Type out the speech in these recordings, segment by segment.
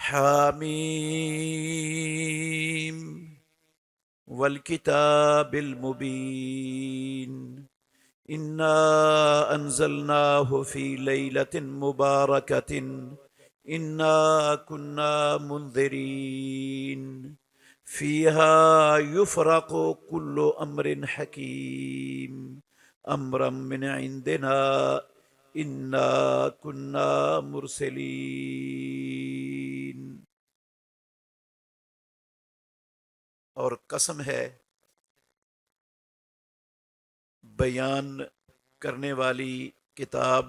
حامیم والکتاب المبین انا انزلناه فی لیلۃ مبارکۃ انا کنا منذرین فیہا یفرق کل امر حکیم امرا من عندنا انا کنا مرسلین۔ اور قسم ہے بیان کرنے والی کتاب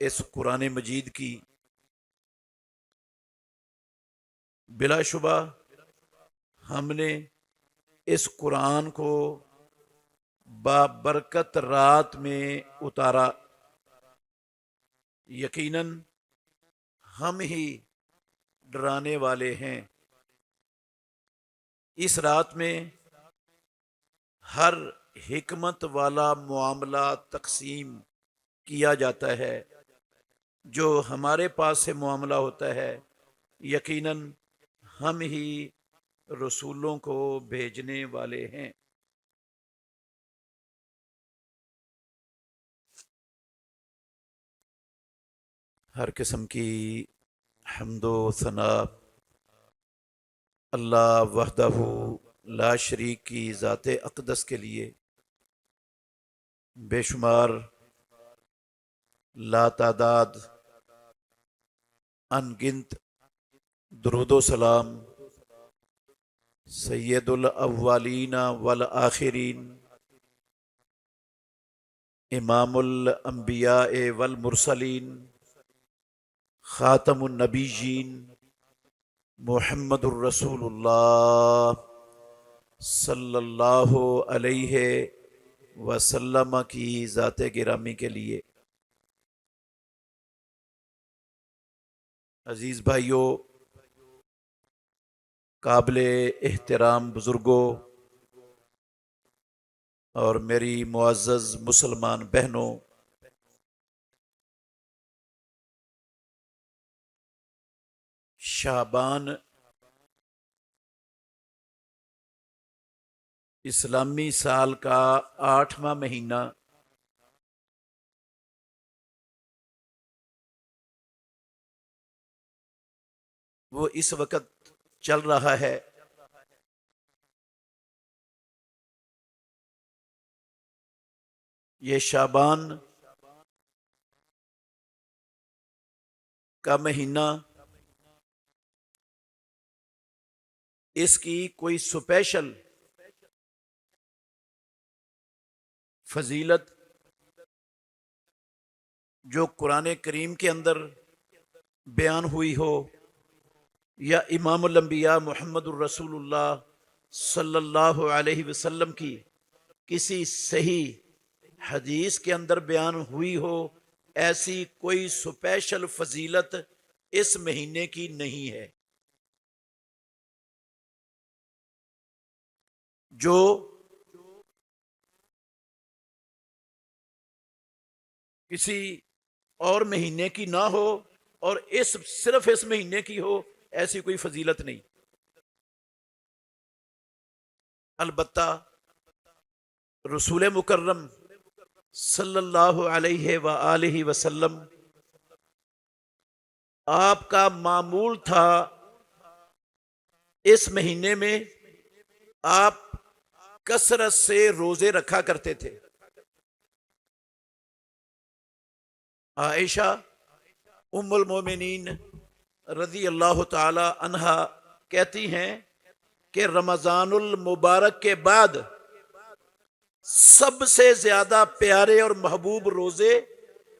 اس قرآن مجید کی، بلا شبہ ہم نے اس قرآن کو بابرکت رات میں اتارا، یقیناً ہم ہی ڈرانے والے ہیں۔ اس رات میں ہر حکمت والا معاملہ تقسیم کیا جاتا ہے۔ جو ہمارے پاس سے معاملہ ہوتا ہے یقیناً ہم ہی رسولوں کو بھیجنے والے ہیں۔ ہر قسم کی حمد و ثنا اللہ وحدہ لا شریک کی ذات اقدس کے لیے، بے شمار لا تعداد ان گنت درود و سلام سید الاولین والآخرین، امام الانبیاء والمرسلین، خاتم النبیین، محمد الرسول اللہ صلی اللہ علیہ وسلم کی ذات گرامی کے لیے۔ عزیز بھائیوں، قابل احترام بزرگوں اور میری معزز مسلمان بہنوں، شعبان اسلامی سال کا 8واں مہینہ وہ اس وقت چل رہا ہے۔ یہ شعبان کا مہینہ، اس کی کوئی سپیشل فضیلت جو قرآن کریم کے اندر بیان ہوئی ہو، یا امام الانبیاء محمد الرسول اللہ صلی اللہ علیہ وسلم کی کسی صحیح حدیث کے اندر بیان ہوئی ہو، ایسی کوئی سپیشل فضیلت اس مہینے کی نہیں ہے۔ جو کسی اور مہینے کی نہ ہو اور صرف اس مہینے کی ہو، ایسی کوئی فضیلت نہیں۔ البتہ رسول مکرم صلی اللہ علیہ وآلہ وسلم آپ کا معمول تھا اس مہینے میں آپ کثرت سے روزے رکھا کرتے تھے۔ عائشہ ام المومنین رضی اللہ تعالی عنہا کہتی ہیں کہ رمضان المبارک کے بعد سب سے زیادہ پیارے اور محبوب روزے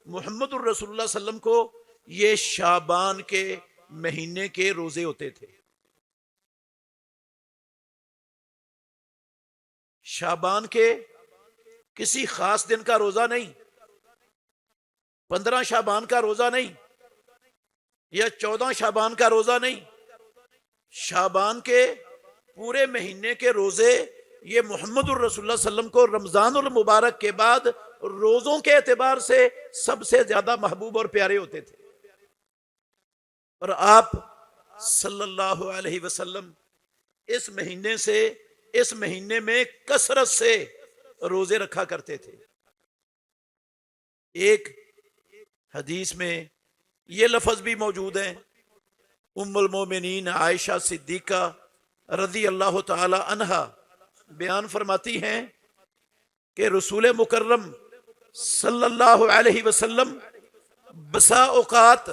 محمد الرسول اللہ صلی اللہ علیہ وسلم کو یہ شعبان کے مہینے کے روزے ہوتے تھے۔ شعبان کے کسی خاص دن کا روزہ نہیں، 15 شعبان کا روزہ نہیں، یا 14 شعبان کا روزہ نہیں، شعبان کے پورے مہینے کے روزے یہ محمد الرسول اللہ صلی اللہ علیہ وسلم کو رمضان المبارک کے بعد روزوں کے اعتبار سے سب سے زیادہ محبوب اور پیارے ہوتے تھے۔ اور آپ صلی اللہ علیہ وسلم اس مہینے میں کثرت سے روزے رکھا کرتے تھے۔ ایک حدیث میں یہ لفظ بھی موجود ہے، ام المومنین عائشہ صدیقہ رضی اللہ تعالی عنہا بیان فرماتی ہیں کہ رسول مکرم صلی اللہ علیہ وسلم بسا اوقات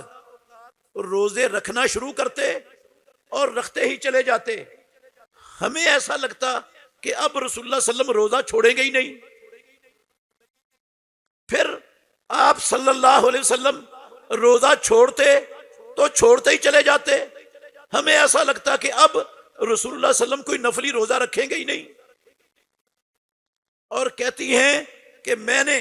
روزے رکھنا شروع کرتے اور رکھتے ہی چلے جاتے، ہمیں ایسا لگتا کہ اب رسول اللہ صلی اللہ علیہ وسلم روزہ چھوڑیں گے ہی نہیں۔ پھر آپ صلی اللہ علیہ وسلم روزہ چھوڑتے تو چھوڑتے ہی چلے جاتے، ہمیں ایسا لگتا کہ اب رسول اللہ صلی اللہ علیہ وسلم کوئی نفلی روزہ رکھیں گے ہی نہیں، اور کہتی ہیں کہ میں نے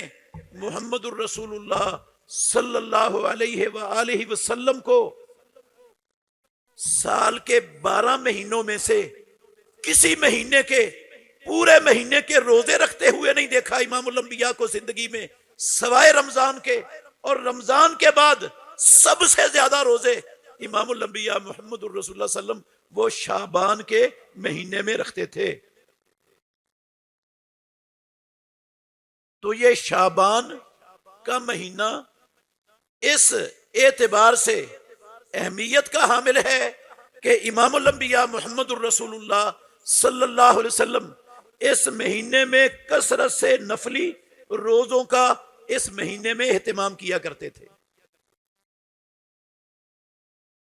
محمد الرسول اللہ صلی اللہ علیہ وآلہ وسلم کو سال کے 12 مہینوں میں سے کسی مہینے کے پورے مہینے کے روزے رکھتے ہوئے نہیں دیکھا امام الانبیاء کو زندگی میں، سوائے رمضان کے، اور رمضان کے بعد سب سے زیادہ روزے امام الانبیاء محمد الرسول اللہ صلی اللہ علیہ وسلم وہ شعبان کے مہینے میں رکھتے تھے۔ تو یہ شعبان کا مہینہ اس اعتبار سے اہمیت کا حامل ہے کہ امام الانبیاء محمد الرسول اللہ صلی اللہ علیہ وسلم اس مہینے میں کثرت سے نفلی روزوں کا اس مہینے میں اہتمام کیا کرتے تھے۔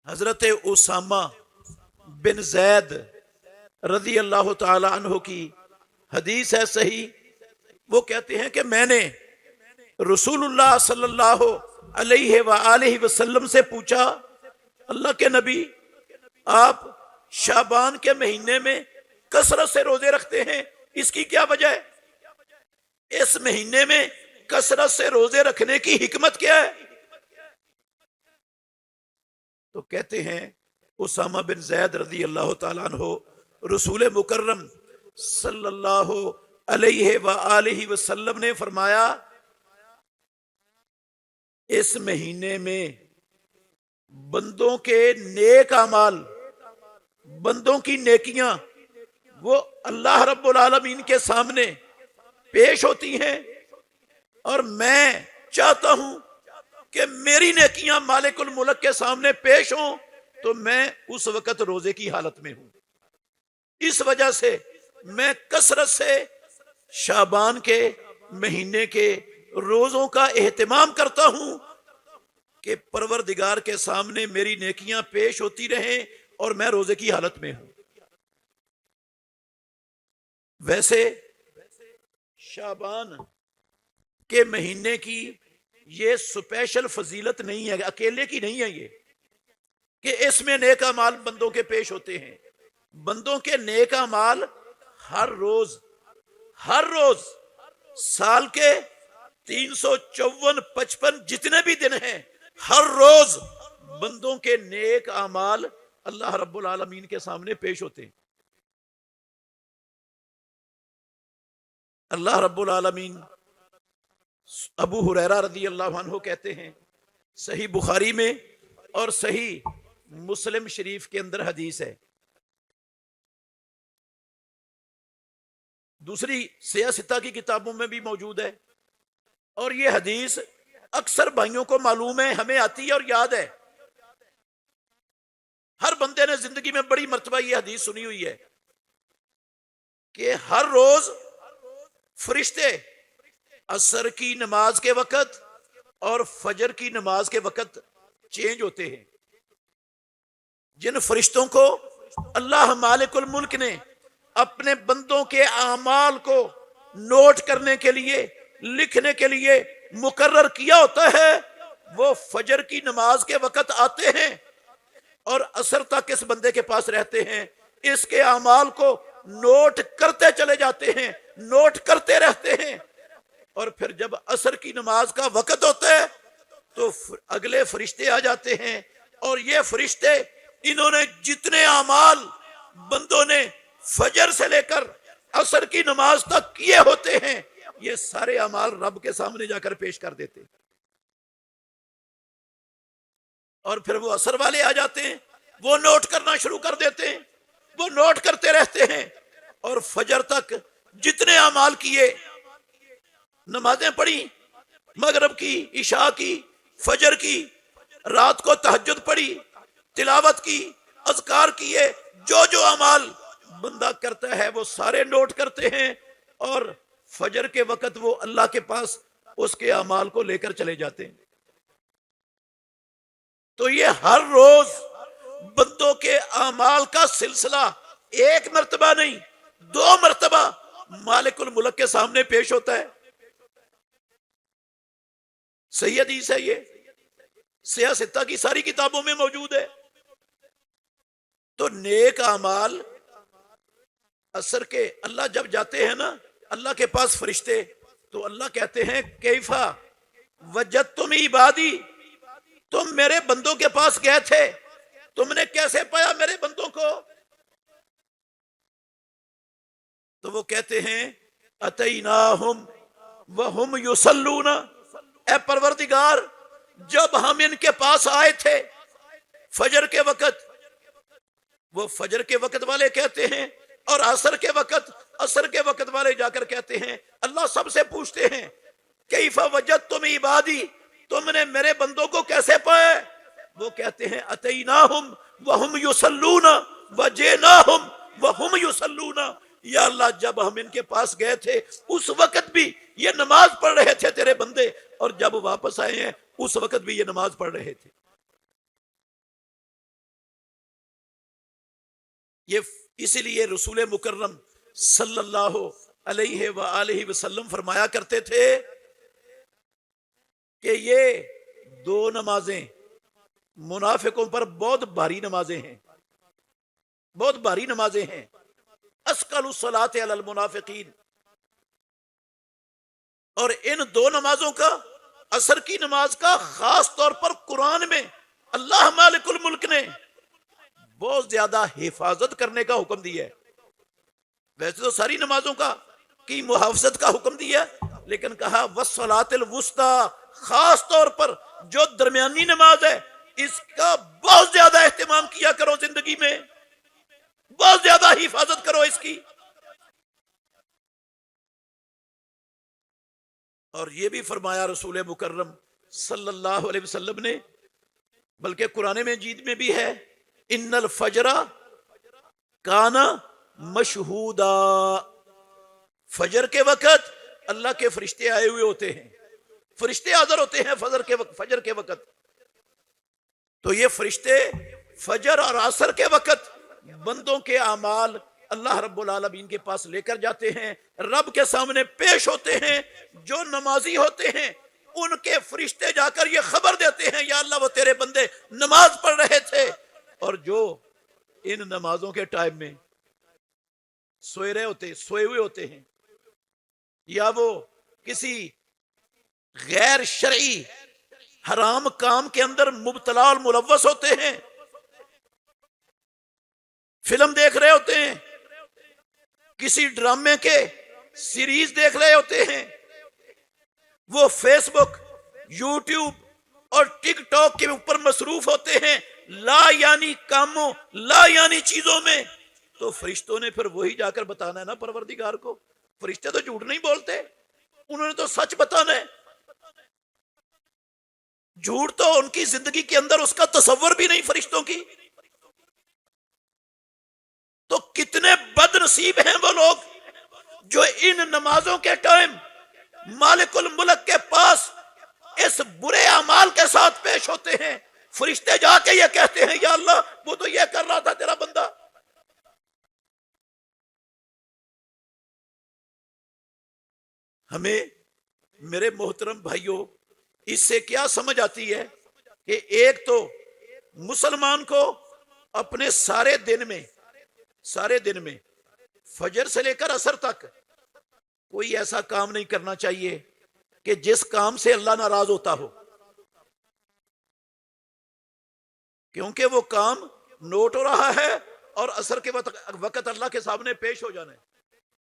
حضرت اسامہ بن زید رضی اللہ تعالی عنہ کی حدیث ہے صحیح، وہ کہتے ہیں کہ میں نے رسول اللہ صلی اللہ علیہ وآلہ وسلم سے پوچھا، اللہ کے نبی آپ شعبان کے مہینے میں کثرت سے روزے رکھتے ہیں، اس کی کیا وجہ ہے؟ اس مہینے میں کثرت سے روزے رکھنے کی حکمت کیا ہے؟ تو کہتے ہیں اسامہ بن زید رضی اللہ تعالیٰ عنہ رسول مکرم صلی اللہ علیہ وآلہ وسلم نے فرمایا اس مہینے میں بندوں کے نیک اعمال، بندوں کی نیکیاں وہ اللہ رب العالمین کے سامنے پیش ہوتی ہیں، اور میں چاہتا ہوں کہ میری نیکیاں مالک الملک کے سامنے پیش ہوں تو میں اس وقت روزے کی حالت میں ہوں۔ اس وجہ سے میں کثرت سے شعبان کے مہینے کے روزوں کا اہتمام کرتا ہوں کہ پروردگار کے سامنے میری نیکیاں پیش ہوتی رہیں اور میں روزے کی حالت میں ہوں۔ ویسے شعبان کے مہینے کی یہ سپیشل فضیلت نہیں ہے، اکیلے کی نہیں ہے یہ کہ اس میں نیک اعمال بندوں کے پیش ہوتے ہیں۔ بندوں کے نیک اعمال ہر روز سال کے 354 55 جتنے بھی دن ہیں، ہر روز بندوں کے نیک اعمال اللہ رب العالمین کے سامنے پیش ہوتے ہیں۔ اللہ رب العالمین، ابو ہریرہ رضی اللہ عنہ کہتے ہیں، صحیح بخاری میں اور صحیح مسلم شریف کے اندر حدیث ہے، دوسری سیاستہ کی کتابوں میں بھی موجود ہے، اور یہ حدیث اکثر بھائیوں کو معلوم ہے، ہمیں آتی ہے اور یاد ہے۔ ہر بندے نے زندگی میں بڑی مرتبہ یہ حدیث سنی ہوئی ہے کہ ہر روز فرشتے عصر کی نماز کے وقت اور فجر کی نماز کے وقت چینج ہوتے ہیں۔ جن فرشتوں کو اللہ مالک الملک نے اپنے بندوں کے اعمال کو نوٹ کرنے کے لیے، لکھنے کے لیے مقرر کیا ہوتا ہے، وہ فجر کی نماز کے وقت آتے ہیں اور عصر تک اس بندے کے پاس رہتے ہیں، اس کے اعمال کو نوٹ کرتے چلے جاتے ہیں، نوٹ کرتے رہتے ہیں، اور پھر جب عصر کی نماز کا وقت ہوتا ہے تو اگلے فرشتے آ جاتے ہیں، اور یہ فرشتے انہوں نے جتنے اعمال بندوں نے فجر سے لے کر عصر کی نماز تک کیے ہوتے ہیں، یہ سارے اعمال رب کے سامنے جا کر پیش کر دیتے ہیں، اور پھر وہ عصر والے آ جاتے ہیں، وہ نوٹ کرنا شروع کر دیتے ہیں، وہ نوٹ کرتے رہتے ہیں، اور فجر تک جتنے اعمال کیے، نمازیں پڑھی، مغرب کی، عشاء کی، فجر کی، رات کو تہجد پڑھی، تلاوت کی، اذکار کیے، جو جو اعمال بندہ کرتا ہے وہ سارے نوٹ کرتے ہیں، اور فجر کے وقت وہ اللہ کے پاس اس کے اعمال کو لے کر چلے جاتے ہیں۔ تو یہ ہر روز بندوں کے اعمال کا سلسلہ ایک مرتبہ نہیں، 2 مرتبہ مالک الملک کے سامنے پیش ہوتا ہے۔ صحیح حدیث ہے، یہ سیاہ ستہ کی ساری کتابوں میں موجود ہے۔ تو نیک اعمال اثر کے اللہ جب جاتے ہیں نا اللہ کے پاس فرشتے، تو اللہ کہتے ہیں کیفا وجدتم عبادی، تم میرے بندوں کے پاس گئے تھے، تم نے کیسے پایا میرے بندوں کو؟ تو وہ کہتے ہیں اتیناہم وہم یصلون، اے پروردگار جب ہم ان کے پاس آئے تھے فجر کے وقت، وہ فجر کے وقت والے کہتے ہیں، اور عصر کے وقت والے جا کر کہتے ہیں، اللہ سب سے پوچھتے ہیں کیف وجدتم عبادی، تم نے میرے بندوں کو کیسے پائے؟ وہ کہتے ہیں اتیناہم وہم یصلون وجئناہم وہم یصلون، یا اللہ جب ہم ان کے پاس گئے تھے اس وقت بھی یہ نماز پڑھ رہے تھے تیرے بندے، اور جب واپس آئے ہیں اس وقت بھی یہ نماز پڑھ رہے تھے۔ یہ اسی لیے رسول مکرم صلی اللہ علیہ وآلہ وسلم فرمایا کرتے تھے کہ یہ 2 نمازیں منافقوں پر بہت بھاری نمازیں ہیں، بہت بھاری نمازیں ہیں، اثقل الصلاۃ علی المنافقین۔ اور ان 2 نمازوں کا، عصر کی نماز کا خاص طور پر قرآن میں اللہ مالک الملک نے بہت زیادہ حفاظت کرنے کا حکم دیا ہے۔ ویسے تو ساری نمازوں کی محافظت کا حکم دیا، لیکن کہا والصلاۃ الوسطیٰ، خاص طور پر جو درمیانی نماز ہے اس کا بہت زیادہ اہتمام کیا کرو، زندگی میں بہت زیادہ حفاظت کرو اس کی۔ اور یہ بھی فرمایا رسول مکرم صلی اللہ علیہ وسلم نے، بلکہ قرآن مجید میں بھی ہے، ان الفجر کان مشہودا، فجر کے وقت اللہ کے فرشتے آئے ہوئے ہوتے ہیں، فرشتے حاضر ہوتے ہیں فجر کے وقت۔ تو یہ فرشتے فجر اور عصر کے وقت بندوں کے اعمال اللہ رب العالمین کے پاس لے کر جاتے ہیں، رب کے سامنے پیش ہوتے ہیں۔ جو نمازی ہوتے ہیں ان کے فرشتے جا کر یہ خبر دیتے ہیں یا اللہ وہ تیرے بندے نماز پڑھ رہے تھے، اور جو ان نمازوں کے ٹائم میں سوئے ہوئے ہوتے ہیں، یا وہ کسی غیر شرعی حرام کام کے اندر مبتلا اور ملوث ہوتے ہیں، فلم دیکھ رہے ہوتے ہیں، کسی ڈرامے کے سیریز دیکھ رہے ہوتے ہیں، وہ فیس بک، یوٹیوب اور ٹک ٹاک کے اوپر مصروف ہوتے ہیں، لا یعنی کاموں، لا یعنی چیزوں میں، تو فرشتوں نے پھر وہی جا کر بتانا ہے نا پروردگار کو۔ فرشتے تو جھوٹ نہیں بولتے، انہوں نے تو سچ بتانا ہے، جھوٹ تو ان کی زندگی کے اندر اس کا تصور بھی نہیں فرشتوں کی۔ تو کتنے بد نصیب ہیں وہ لوگ جو ان نمازوں کے ٹائم مالک الملک کے پاس اس برے اعمال کے ساتھ پیش ہوتے ہیں، فرشتے جا کے یہ کہتے ہیں یا اللہ وہ تو یہ کر رہا تھا تیرا بندہ۔ ہمیں میرے محترم بھائیوں اس سے کیا سمجھ آتی ہے کہ ایک تو مسلمان کو اپنے سارے دن میں فجر سے لے کر عصر تک کوئی ایسا کام نہیں کرنا چاہیے کہ جس کام سے اللہ ناراض ہوتا ہو، کیونکہ وہ کام نوٹ ہو رہا ہے اور عصر کے وقت اللہ کے سامنے پیش ہو جانا ہے،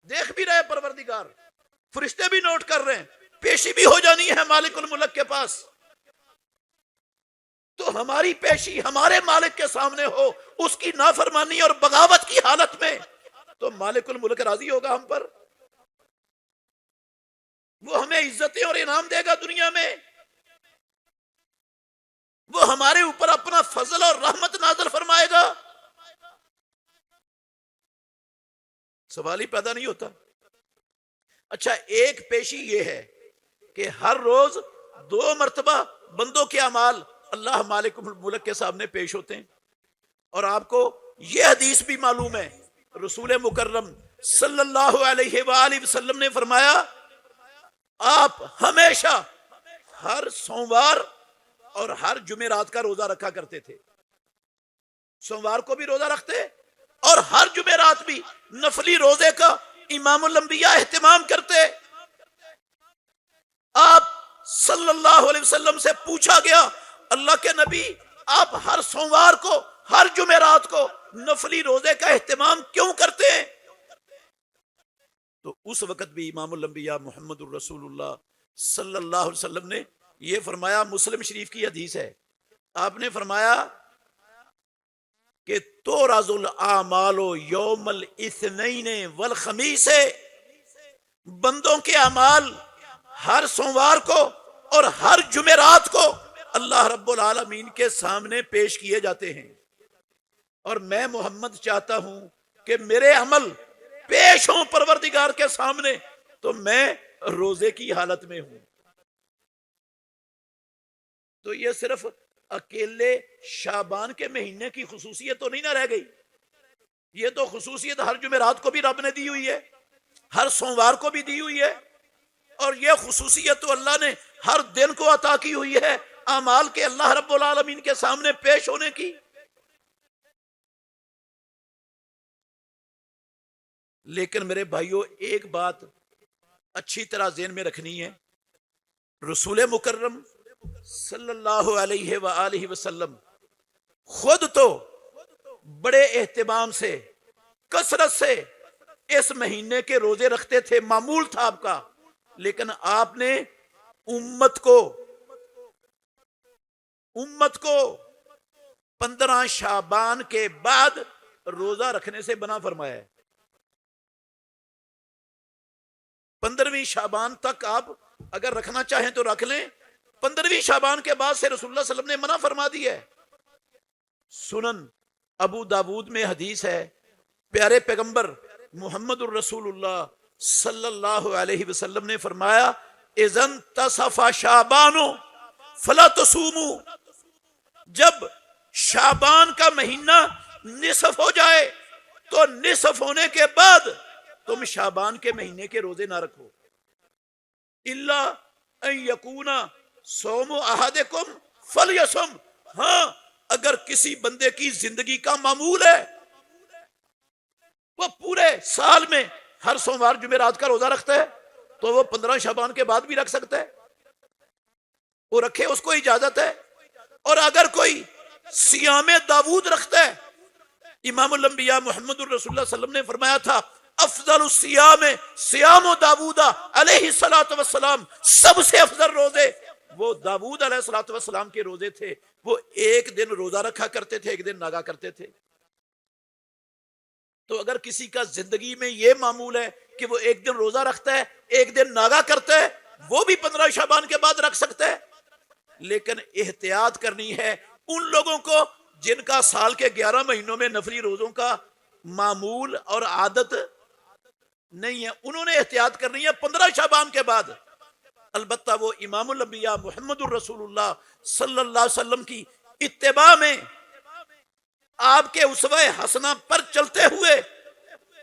دیکھ بھی رہے پروردگار، فرشتے بھی نوٹ کر رہے ہیں، پیشی بھی ہو جانی ہے مالک الملک کے پاس۔ تو ہماری پیشی ہمارے مالک کے سامنے ہو اس کی نافرمانی اور بغاوت کی حالت میں، تو مالک الملک راضی ہوگا ہم پر؟ وہ ہمیں عزتیں اور انعام دے گا دنیا میں، وہ ہمارے اوپر اپنا فضل اور رحمت نازل فرمائے گا؟ سوال ہی پیدا نہیں ہوتا۔ اچھا، ایک پیشی یہ ہے کہ ہر روز 2 مرتبہ بندوں کے اعمال اللہ مالک الملک کے سامنے پیش ہوتے ہیں، اور آپ کو یہ حدیث بھی معلوم ہے، رسول مکرم صلی اللہ علیہ وآلہ وسلم نے فرمایا آپ ہمیشہ ہر سوموار اور ہر جمعرات کا روزہ رکھا کرتے تھے۔ سوموار کو بھی روزہ رکھتے اور ہر جمعرات بھی نفلی روزے کا امام الانبیاء اہتمام کرتے۔ آپ صلی اللہ علیہ وسلم سے پوچھا گیا اللہ کے نبی آپ ہر سوموار کو ہر جمعرات کو نفلی روزے کا اہتمام کیوں کرتے ہیں؟ تو اس وقت بھی امام الانبیاء محمد الرسول اللہ صلی اللہ علیہ وسلم نے یہ فرمایا، مسلم شریف کی حدیث ہے، آپ نے فرمایا کہ تورز الاعمال یوم الاثنین والخمیس، بندوں کے اعمال ہر سوموار کو اور ہر جمعرات کو اللہ رب العالمین کے سامنے پیش کیے جاتے ہیں، اور میں محمد چاہتا ہوں کہ میرے عمل پیش ہوں پروردگار کے سامنے، تو میں روزے کی حالت میں ہوں۔ تو یہ صرف اکیلے شعبان کے مہینے کی خصوصیت تو نہیں نہ رہ گئی، یہ تو خصوصیت ہر جمعرات کو بھی رب نے دی ہوئی ہے، ہر سوموار کو بھی دی ہوئی ہے، اور یہ خصوصیت تو اللہ نے ہر دن کو عطا کی ہوئی ہے اعمال کے اللہ رب العالمین کے سامنے پیش ہونے کی۔ لیکن میرے بھائیوں، ایک بات اچھی طرح ذہن میں رکھنی ہے، رسول مکرم صلی اللہ علیہ وآلہ وسلم خود تو بڑے اہتمام سے، کثرت سے اس مہینے کے روزے رکھتے تھے، معمول تھا آپ کا، لیکن آپ نے امت کو 15 شعبان کے بعد روزہ رکھنے سے منع فرمایا ہے۔ 15ویں شعبان تک آپ اگر رکھنا چاہیں تو رکھ لیں، 15ویں شعبان کے بعد سے رسول اللہ صلی اللہ علیہ وسلم نے منع فرما دی ہے۔ سنن ابو داود میں حدیث ہے، پیارے پیغمبر محمد الرسول اللہ صلی اللہ علیہ وسلم نے فرمایا اذن تصف شعبان فلا تصوموا، جب شعبان کا مہینہ نصف ہو جائے تو نصف ہونے کے بعد تم شعبان کے مہینے کے روزے نہ رکھو، الا ان یکون صوم احدکم فلیصم، ہاں اگر کسی بندے کی زندگی کا معمول ہے وہ پورے سال میں ہر سوموار جمعرات کا روزہ رکھتا ہے تو وہ 15 شعبان کے بعد بھی رکھ سکتا ہے، وہ رکھے، اس کو اجازت ہے۔ اور اگر کوئی صیام داود رکھتا ہے، امام الانبیاء محمد الرسول اللہ صلی اللہ علیہ وسلم نے فرمایا تھا افضل الصیام صیام داود علیہ السلام، سب سے افضل روزے وہ داود علیہ السلام کے روزے تھے، وہ ایک دن روزہ رکھا کرتے تھے، ایک دن ناگا کرتے تھے۔ تو اگر کسی کا زندگی میں یہ معمول ہے کہ وہ ایک دن روزہ رکھتا ہے ایک دن ناگا کرتا ہے، وہ بھی 15 شعبان کے بعد رکھ سکتا ہے، لیکن احتیاط کرنی ہے ان لوگوں کو جن کا سال کے 11 مہینوں میں نفلی روزوں کا معمول اور عادت نہیں ہے، انہوں نے احتیاط کرنی ہے 15 شعبان کے بعد۔ البتہ وہ امام الانبیاء محمد الرسول اللہ صلی اللہ علیہ وسلم کی اتباع میں، آپ کے اسوہ حسنہ پر چلتے ہوئے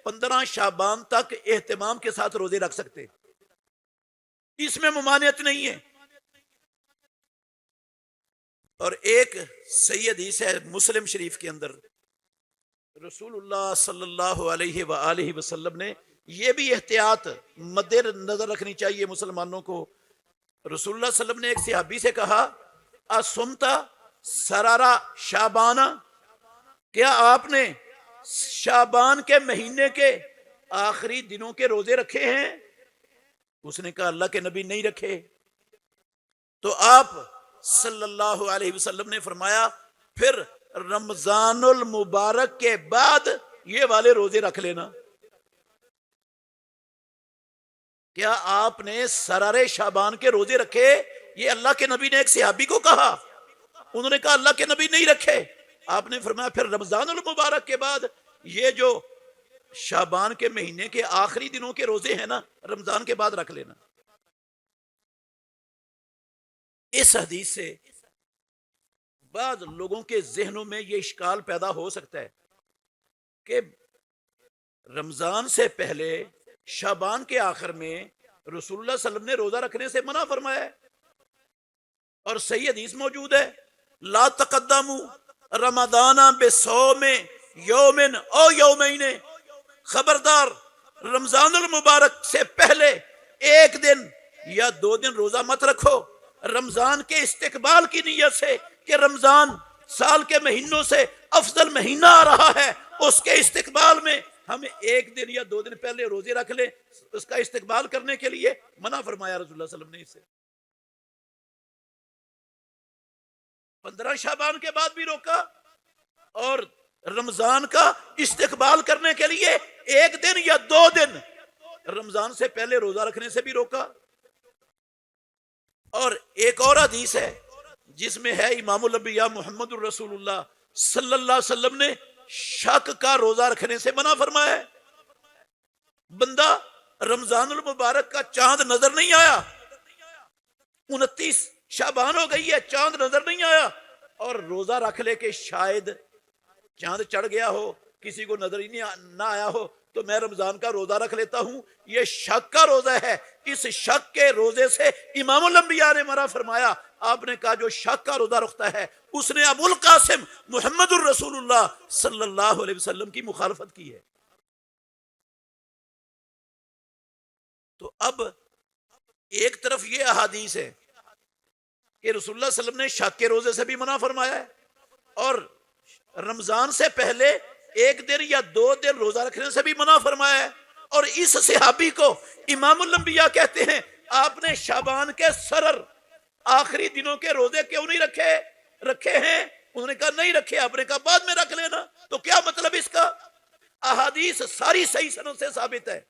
15 شعبان تک اہتمام کے ساتھ روزے رکھ سکتے، اس میں ممانعت نہیں ہے۔ اور ایک صحیح حدیث ہے مسلم شریف کے اندر، رسول اللہ صلی اللہ علیہ وآلہ وسلم نے یہ بھی احتیاط مد نظر رکھنی چاہیے مسلمانوں کو۔ رسول اللہ صلی اللہ علیہ وسلم نے ایک صحابی سے کہا اسمتا سرارا شعبانہ، کیا آپ نے شعبان کے مہینے کے آخری دنوں کے روزے رکھے ہیں؟ اس نے کہا اللہ کے نبی نہیں رکھے۔ تو آپ صلی اللہ علیہ وسلم نے فرمایا پھر رمضان المبارک کے بعد یہ والے روزے رکھ لینا۔ کیا آپ نے سرار شعبان کے روزے رکھے؟ یہ اللہ کے نبی نے ایک صحابی کو کہا، انہوں نے کہا اللہ کے نبی نہیں رکھے۔ آپ نے فرمایا پھر رمضان المبارک کے بعد یہ جو شعبان کے مہینے کے آخری دنوں کے روزے ہیں نا، رمضان کے بعد رکھ لینا۔ اس حدیث سے بعض لوگوں کے ذہنوں میں یہ اشکال پیدا ہو سکتا ہے کہ رمضان سے پہلے شعبان کے آخر میں رسول اللہ صلی اللہ علیہ وسلم نے روزہ رکھنے سے منع فرمایا ہے، اور صحیح حدیث موجود ہے لا تقدموا رمضان بصوم یوم او یومین، خبردار رمضان المبارک سے پہلے ایک دن یا 2 دن روزہ مت رکھو رمضان کے استقبال کی نیت سے کہ رمضان سال کے مہینوں سے افضل مہینہ آ رہا ہے، اس کے استقبال میں ہم 1 دن یا 2 دن پہلے روزے رکھ لیں، اس کا استقبال کرنے کے لیے منع فرمایا رسول اللہ صلی اللہ علیہ وسلم نے۔ اس سے 15 شعبان کے بعد بھی روکا اور رمضان کا استقبال کرنے کے لیے 1 دن یا 2 دن رمضان سے پہلے روزہ رکھنے سے بھی روکا۔ اور ایک اور حدیث ہے جس میں ہے امام الانبیاء محمد الرسول اللہ صلی اللہ علیہ وسلم نے شک کا روزہ رکھنے سے منع فرمایا ہے۔ بندہ رمضان المبارک کا چاند نظر نہیں آیا، 29 شعبان ہو گئی ہے، چاند نظر نہیں آیا، اور روزہ رکھ لے کہ شاید چاند چڑھ گیا ہو، کسی کو نظر ہی نہ آیا ہو تو میں رمضان کا روزہ رکھ لیتا ہوں، یہ شک کا روزہ ہے۔ اس شک کے روزے سے امام الانبیاء نے منع فرمایا۔ آپ نے کہا جو شک کا روزہ رکھتا ہے اس نے ابو القاسم محمد الرسول اللہ صلی اللہ علیہ وسلم کی مخالفت کی ہے۔ تو اب ایک طرف یہ احادیث ہے کہ رسول اللہ صلی اللہ علیہ وسلم نے شک کے روزے سے بھی منع فرمایا ہے، اور رمضان سے پہلے 1 دن یا 2 دن روزہ رکھنے سے بھی منع فرمایا ہے۔ اور اس صحابی کو امام الانبیاء کہتے ہیں آپ نے شعبان کے سرر آخری دنوں کے روزے کیوں نہیں رکھے ہیں؟ انہوں نے کہا نہیں رکھے، آپ نے کہا بعد میں رکھ لینا۔ تو کیا مطلب اس کا؟ احادیث ساری صحیح سند سے ثابت ہے،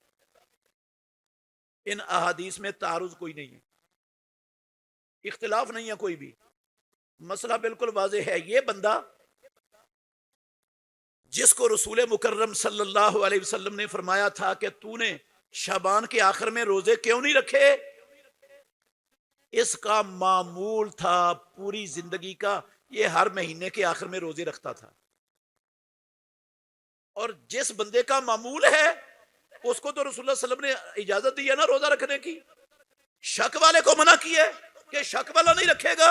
ان احادیث میں تعارض کوئی نہیں ہے، اختلاف نہیں ہے کوئی بھی، مسئلہ بالکل واضح ہے۔ یہ بندہ جس کو رسول مکرم صلی اللہ علیہ وسلم نے فرمایا تھا کہ تو نے شعبان کے آخر میں روزے کیوں نہیں رکھے، اس کا معمول تھا پوری زندگی کا یہ ہر مہینے کے آخر میں روزے رکھتا تھا۔ اور جس بندے کا معمول ہے اس کو تو رسول اللہ صلی اللہ علیہ وسلم نے اجازت دی ہے نا روزہ رکھنے کی۔ شک والے کو منع کی ہے کہ شک والا نہیں رکھے گا،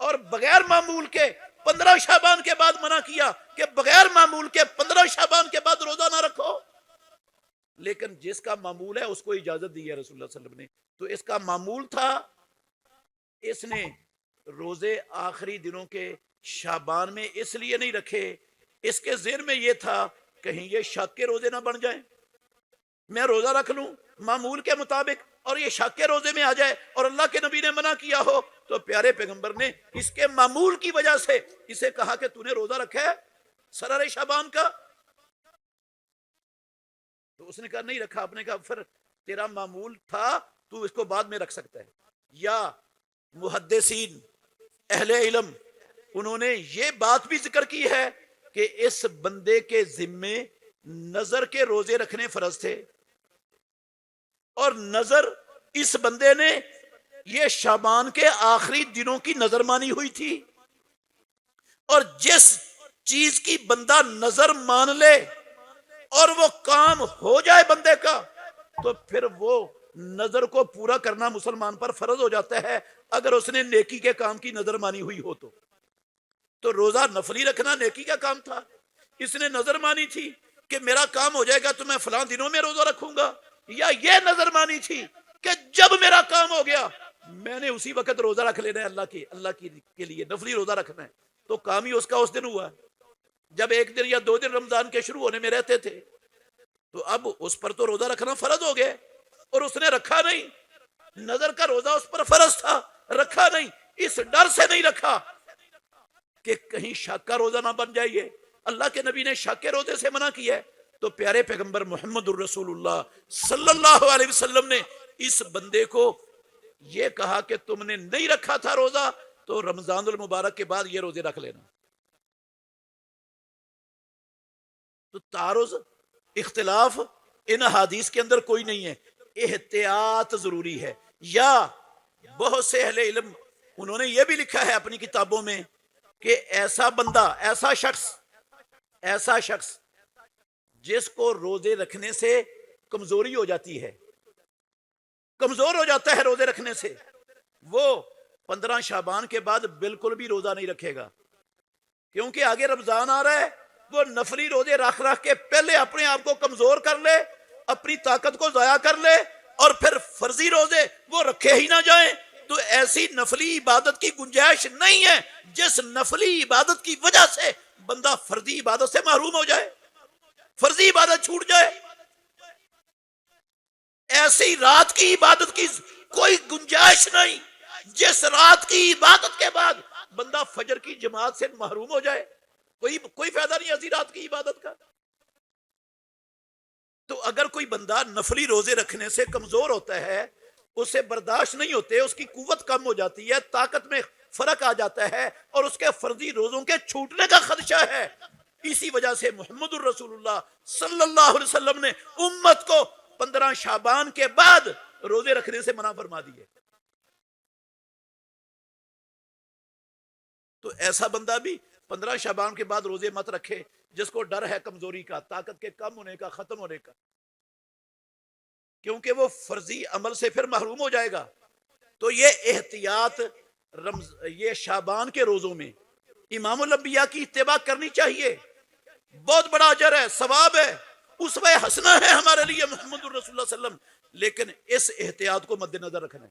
اور بغیر معمول کے 15 شعبان کے بعد منع کیا کہ بغیر معمول کے 15 شعبان کے بعد روزہ نہ رکھو۔ لیکن جس کا معمول ہے اس کو اجازت دی ہے رسول اللہ صلی اللہ علیہ وسلم نے۔ تو اس کا معمول تھا، اس نے روزے آخری دنوں کے شعبان میں اس لیے نہیں رکھے، اس کے ذہن میں یہ تھا کہیں یہ شک کے روزے نہ بن جائیں، میں روزہ رکھ لوں معمول کے مطابق اور یہ شک کے روزے میں آ جائے اور اللہ کے نبی نے منع کیا ہو، تو پیارے پیغمبر نے اس کے معمول کی وجہ سے اسے کہا کہ تو نے روزہ رکھا ہے سرار شعبان کا؟ تو اس نے کہا نہیں رکھا۔ آپ نے کہا پھر تیرا معمول تھا تو اس کو بعد میں رکھ سکتا ہے۔ یا محدثین اہل علم انہوں نے یہ بات بھی ذکر کی ہے کہ اس بندے کے ذمے نظر کے روزے رکھنے فرض تھے، اور نظر اس بندے نے یہ شعبان کے آخری دنوں کی نظر مانی ہوئی تھی، اور جس چیز کی بندہ نظر مان لے اور وہ کام ہو جائے بندے کا تو پھر وہ نظر کو پورا کرنا مسلمان پر فرض ہو جاتا ہے، اگر اس نے نیکی کے کام کی نظر مانی ہوئی ہو تو روزہ نفلی رکھنا نیکی کا کام تھا، اس نے نظر مانی تھی کہ میرا کام ہو جائے گا تو میں فلاں دنوں میں روزہ رکھوں گا، یا یہ نظر مانی تھی کہ جب میرا کام ہو گیا میں نے اسی وقت روزہ رکھ لینا ہے اللہ کے لیے نفلی روزہ رکھنا ہے، تو کام ہی اس کا اس دن ہوا جب 1 دن یا 2 دن رمضان کے شروع ہونے میں رہتے تھے، تو اب اس پر تو روزہ رکھنا فرض ہو گئے اور اس نے رکھا نہیں، نظر کا روزہ اس پر فرض تھا رکھا نہیں، اس ڈر سے نہیں رکھا کہ کہیں شک کا روزہ نہ بن جائیے. اللہ کے نبی نے شک کے روزے سے منع کیا ہے. تو پیارے پیغمبر محمد الرسول اللہ صلی اللہ علیہ وسلم نے اس بندے کو یہ کہا کہ تم نے نہیں رکھا تھا روزہ تو رمضان المبارک کے بعد یہ روزے رکھ لینا. تو تعارض اختلاف ان حدیث کے اندر کوئی نہیں ہے. احتیاط ضروری ہے. یا بہت سے اہل علم انہوں نے یہ بھی لکھا ہے اپنی کتابوں میں کہ ایسا بندہ ایسا شخص جس کو روزے رکھنے سے کمزوری ہو جاتی ہے، کمزور ہو جاتا ہے روزے رکھنے سے، وہ 15 شعبان کے بعد بالکل بھی روزہ نہیں رکھے گا، کیونکہ آگے رمضان آ رہا ہے. وہ نفلی روزے رکھ کے پہلے اپنے آپ کو کمزور کر لے، اپنی طاقت کو ضائع کر لے، اور پھر فرضی روزے وہ رکھے ہی نہ جائیں. تو ایسی نفلی عبادت کی گنجائش نہیں ہے جس نفلی عبادت کی وجہ سے بندہ فرضی عبادت سے محروم ہو جائے، فرضی عبادت چھوٹ جائے. ایسی رات کی عبادت کی کوئی گنجائش نہیں جس رات کی عبادت کے بعد بندہ فجر کی جماعت سے محروم ہو جائے. کوئی فائدہ نہیں ایسی رات کی عبادت کا. تو اگر کوئی بندہ نفلی روزے رکھنے سے کمزور ہوتا ہے، اسے برداشت نہیں ہوتے، اس کی قوت کم ہو جاتی ہے، طاقت میں فرق آ جاتا ہے، اور اس کے فرضی روزوں کے چھوٹنے کا خدشہ ہے، اسی وجہ سے محمد الرسول اللہ صلی اللہ علیہ وسلم نے امت کو 15 شعبان کے بعد روزے رکھنے سے منع فرما دیے. تو ایسا بندہ بھی 15 شعبان کے بعد روزے مت رکھے جس کو ڈر ہے کمزوری کا، طاقت کے کم ہونے کا، ختم ہونے کا، کیونکہ وہ فرضی عمل سے پھر محروم ہو جائے گا. تو یہ احتیاط یہ شعبان کے روزوں میں امام الانبیاء کی اتباع کرنی چاہیے. بہت بڑا اجر ہے، ثواب ہے، اسوہ حسنہ ہے ہمارے لیے محمد الرسول اللہ صلی اللہ علیہ وسلم. لیکن اس احتیاط کو مد نظر رکھنا ہے.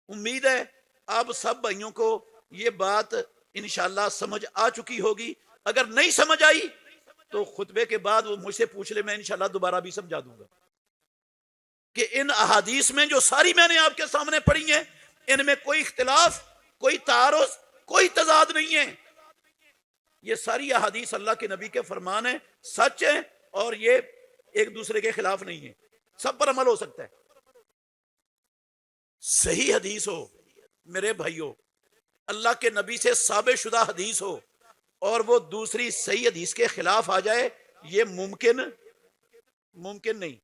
امید ہے آپ سب بھائیوں کو یہ بات انشاءاللہ سمجھ آ چکی ہوگی. اگر نہیں سمجھ آئی تو خطبے کے بعد وہ مجھ سے پوچھ لے، میں انشاءاللہ دوبارہ بھی سمجھا دوں گا کہ ان احادیث میں جو ساری میں نے آپ کے سامنے پڑھی ہیں ان میں کوئی اختلاف، کوئی تعارض، کوئی تضاد نہیں ہے. یہ ساری احادیث اللہ کے نبی کے فرمان ہیں، سچ ہیں، اور یہ ایک دوسرے کے خلاف نہیں ہے، سب پر عمل ہو سکتا ہے. صحیح حدیث ہو میرے بھائیوں، اللہ کے نبی سے ثابت شدہ حدیث ہو اور وہ دوسری صحیح حدیث کے خلاف آ جائے، یہ ممکن نہیں.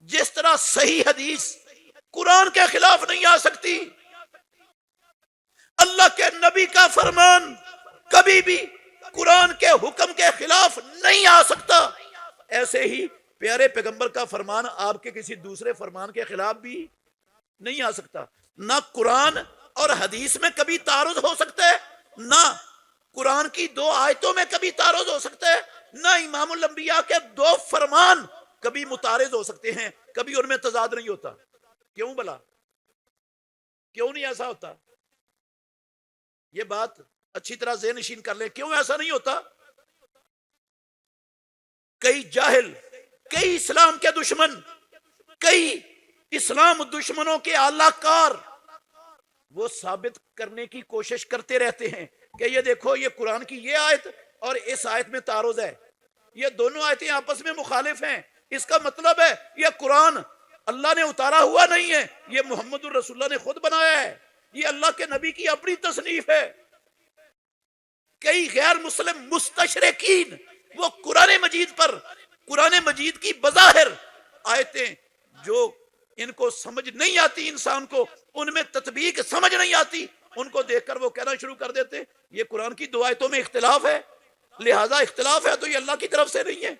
جس طرح صحیح حدیث قرآن کے خلاف نہیں آ سکتی، اللہ کے نبی کا فرمان کبھی بھی قرآن کے حکم کے خلاف نہیں آ سکتا، ایسے ہی پیارے پیغمبر کا فرمان آپ کے کسی دوسرے فرمان کے خلاف بھی نہیں آ سکتا. نہ قرآن اور حدیث میں کبھی تعارض ہو سکتا ہے، نہ قرآن کی 2 آیتوں میں کبھی تعارض ہو سکتا ہے، نہ امام الانبیاء کے 2 فرمان کبھی متعارض ہو سکتے ہیں، کبھی ان میں تضاد نہیں ہوتا. کیوں بلا؟ کیوں نہیں ایسا ہوتا؟ یہ بات اچھی طرح ذہن نشین کر لیں. کیوں ایسا نہیں ہوتا؟ کئی جاہل، کئی اسلام کے دشمن، کئی اسلام دشمنوں کے اعلی کار وہ ثابت کرنے کی کوشش کرتے رہتے ہیں کہ یہ دیکھو یہ قرآن کی یہ آیت اور اس آیت میں تعارض ہے، یہ دونوں آیتیں آپس میں مخالف ہیں، اس کا مطلب ہے یہ قرآن اللہ نے اتارا ہوا نہیں ہے، یہ محمد الرسول اللہ نے خود بنایا ہے، یہ اللہ کے نبی کی اپنی تصنیف ہے. کئی غیر مسلم مستشرقین وہ قرآن مجید پر، قرآن مجید کی بظاہر آیتیں جو ان کو سمجھ نہیں آتی، انسان کو ان میں تطبیق سمجھ نہیں آتی، ان کو دیکھ کر وہ کہنا شروع کر دیتے یہ قرآن کی 2 آیتوں میں اختلاف ہے، لہذا اختلاف ہے تو یہ اللہ کی طرف سے نہیں ہے.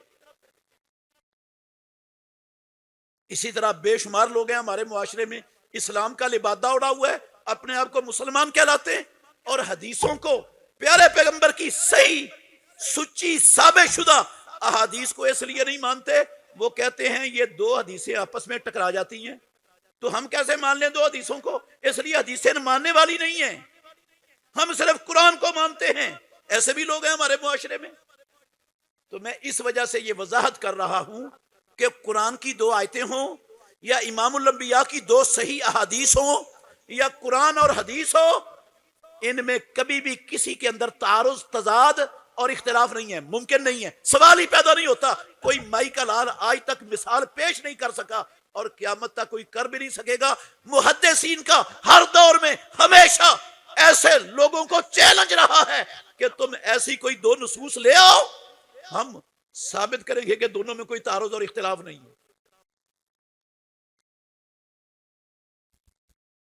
اسی طرح بے شمار لوگ ہیں ہمارے معاشرے میں اسلام کا لبادہ اڑا ہوا ہے، اپنے آپ کو مسلمان کہلاتے ہیں اور حدیثوں کو، پیارے پیغمبر کی صحیح سچی ثابت شدہ احادیث کو اس لیے نہیں مانتے. وہ کہتے ہیں یہ 2 حدیثیں آپس میں ٹکرا جاتی ہیں، تو ہم کیسے مان لیں 2 حدیثوں کو؟ اس لیے حدیثیں ماننے والی نہیں ہیں، ہم صرف قرآن کو مانتے ہیں. ایسے بھی لوگ ہیں ہمارے معاشرے میں. تو میں اس وجہ سے یہ وضاحت کر رہا ہوں کہ قرآن کی 2 آیتیں ہوں یا امام الانبیاء کی دو صحیح احادیث ہوں یا قرآن اور حدیث ہو، ان میں کبھی بھی کسی کے اندر تعارض، تضاد اور اختلاف نہیں ہے، ممکن نہیں ہے، سوال ہی پیدا نہیں ہوتا۔ کوئی مائی کا لال آج تک مثال پیش نہیں کر سکا اور قیامت تک کوئی کر بھی نہیں سکے گا۔ محدثین کا ہر دور میں ہمیشہ ایسے لوگوں کو چیلنج رہا ہے کہ تم ایسی کوئی دو نصوص لے آؤ، ہم ثابت کریں گے کہ دونوں میں کوئی تعارض اور اختلاف نہیں ہے۔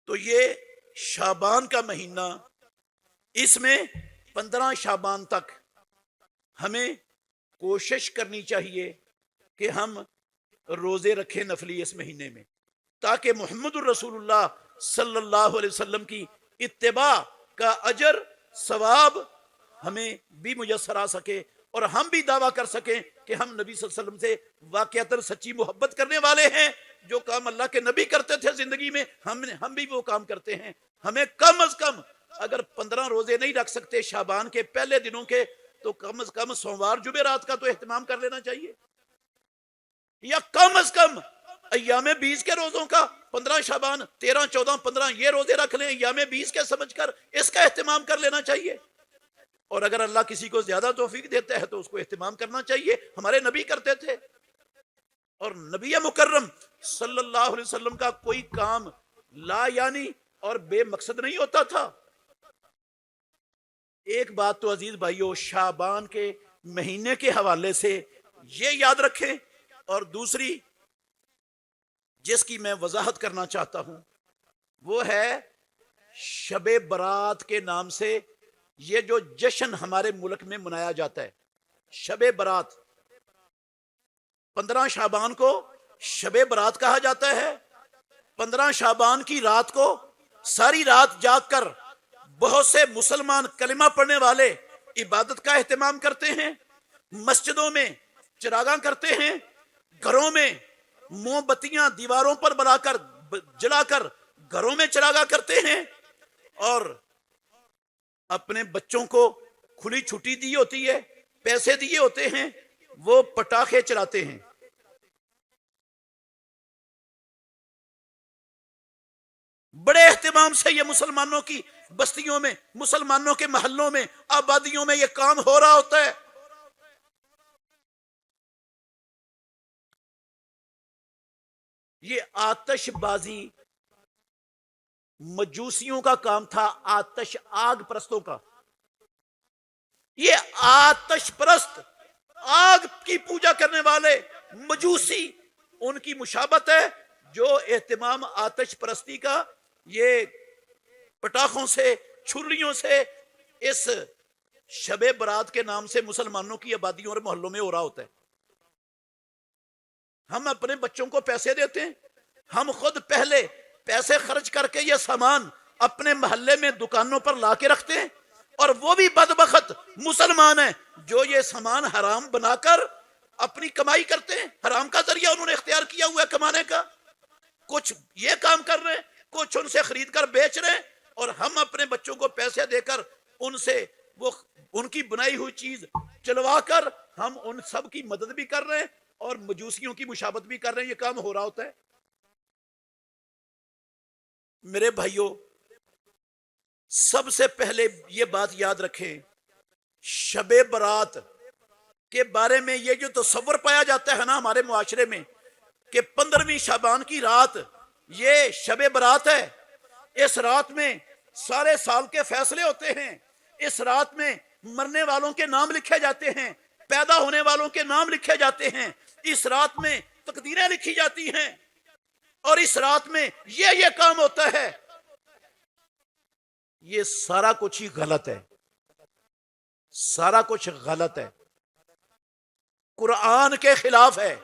تو یہ شعبان کا مہینہ، اس میں 15 شعبان تک ہمیں کوشش کرنی چاہیے کہ ہم روزے رکھیں نفلی اس مہینے میں، تاکہ محمد الرسول اللہ صلی اللہ علیہ وسلم کی اتباع کا اجر ثواب ہمیں بھی میسر آ سکے اور ہم بھی دعویٰ کر سکیں کہ ہم نبی صلی اللہ علیہ وسلم سے واقعتاً سچی محبت کرنے والے ہیں۔ جو کام اللہ کے نبی کرتے تھے زندگی میں، ہم بھی وہ کام کرتے ہیں۔ ہمیں کم از کم اگر 15 روزے نہیں رکھ سکتے شعبان کے پہلے دنوں کے، تو کم از کم سوموار جمعرات کا تو اہتمام کر لینا چاہیے، یا کم از کم ایام 20 کے روزوں کا، 15 شعبان، 13، 14، 15 یہ روزے رکھ لیں ایام 20 کے سمجھ کر، اس کا اہتمام کر لینا چاہیے۔ اور اگر اللہ کسی کو زیادہ توفیق دیتا ہے تو اس کو اہتمام کرنا چاہیے، ہمارے نبی کرتے تھے۔ اور نبی مکرم صلی اللہ علیہ وسلم کا کوئی کام لا یعنی اور بے مقصد نہیں ہوتا تھا۔ ایک بات تو عزیز بھائیو شعبان کے مہینے کے حوالے سے یہ یاد رکھیں، اور دوسری جس کی میں وضاحت کرنا چاہتا ہوں وہ ہے شب برات کے نام سے یہ جو جشن ہمارے ملک میں منایا جاتا ہے، شب برات، 15 شعبان کو شب برات کہا جاتا ہے۔ 15 شعبان کی رات کو ساری رات جاگ کر بہت سے مسلمان کلمہ پڑھنے والے عبادت کا اہتمام کرتے ہیں، مسجدوں میں چراغاں کرتے ہیں، گھروں میں موم بتیاں دیواروں پر جلا کر گھروں میں چراغاں کرتے ہیں، اور اپنے بچوں کو کھلی چھٹی دی ہوتی ہے، پیسے دیے ہوتے ہیں، وہ پٹاخے چلاتے ہیں۔ بڑے اہتمام سے یہ مسلمانوں کی بستیوں میں، مسلمانوں کے محلوں میں، آبادیوں میں یہ کام ہو رہا ہوتا ہے۔ یہ آتش بازی مجوسیوں کا کام تھا، آتش آگ پرستوں کا۔ یہ آتش پرست، آگ کی پوجا کرنے والے مجوسی، ان کی مشابت ہے جو اہتمام آتش پرستی کا یہ پٹاخوں سے، چھریوں سے اس شب برات کے نام سے مسلمانوں کی آبادیوں اور محلوں میں ہو رہا ہوتا ہے۔ ہم اپنے بچوں کو پیسے دیتے ہیں، ہم خود پہلے پیسے خرچ کر کے یہ سامان اپنے محلے میں دکانوں پر لا کے رکھتے ہیں، اور وہ بھی بدبخت مسلمان ہیں جو یہ سامان حرام بنا کر اپنی کمائی کرتے ہیں، حرام کا ذریعہ انہوں نے اختیار کیا ہوا ہے کمانے کا۔ کچھ یہ کام کر رہے ہیں، کچھ ان سے خرید کر بیچ رہے ہیں، اور ہم اپنے بچوں کو پیسے دے کر ان سے وہ ان کی بنائی ہوئی چیز چلوا کر ہم ان سب کی مدد بھی کر رہے ہیں اور مجوسیوں کی مشابت بھی کر رہے ہیں۔ یہ کام ہو رہا ہوتا ہے۔ میرے بھائیوں، سب سے پہلے یہ بات یاد رکھیں، شب برات کے بارے میں یہ جو تصور پایا جاتا ہے نا ہمارے معاشرے میں کہ 15ویں شعبان کی رات یہ شب برات ہے، اس رات میں سارے سال کے فیصلے ہوتے ہیں، اس رات میں مرنے والوں کے نام لکھے جاتے ہیں، پیدا ہونے والوں کے نام لکھے جاتے ہیں، اس رات میں تقدیریں لکھی جاتی ہیں، اور اس رات میں یہ کام ہوتا ہے۔ یہ سارا کچھ ہی غلط ہے، سارا کچھ غلط ہے، قرآن کے خلاف ہے،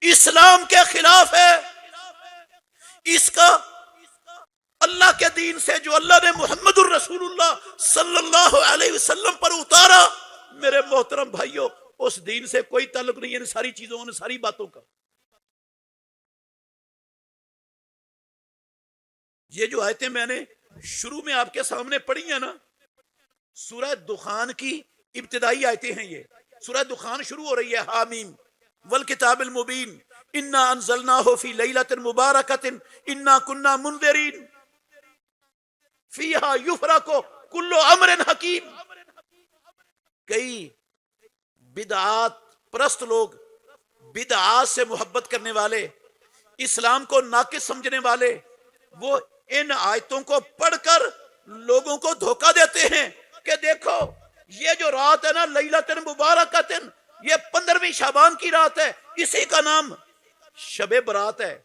اسلام کے خلاف ہے۔ اس کا اللہ کے دین سے جو اللہ نے محمد الرسول اللہ صلی اللہ علیہ وسلم پر اتارا، میرے محترم بھائیوں، اس دین سے کوئی تعلق نہیں ہے ان ساری چیزوں، ان ساری باتوں کا۔ یہ جو آیتیں میں نے شروع میں آپ کے سامنے پڑھی ہیں نا، سورہ دخان کی ابتدائی آیتیں ہیں۔ یہ سورہ دخان شروع ہو رہی ہے، حامیم والکتاب المبین انا انزلناہ فی لیلۃ مبارکۃ انا کنا منذرین فیہا یفرق کل امر حکیم. کئی بدعات پرست لوگ، بدعات سے محبت کرنے والے، اسلام کو ناقص سمجھنے والے، وہ ان آیتوں کو پڑھ کر لوگوں کو دھوکہ دیتے ہیں کہ دیکھو یہ جو رات ہے نا لیلۃ مبارکۃ، یہ 15ویں شعبان کی رات ہے، اسی کا نام شب برات ہے.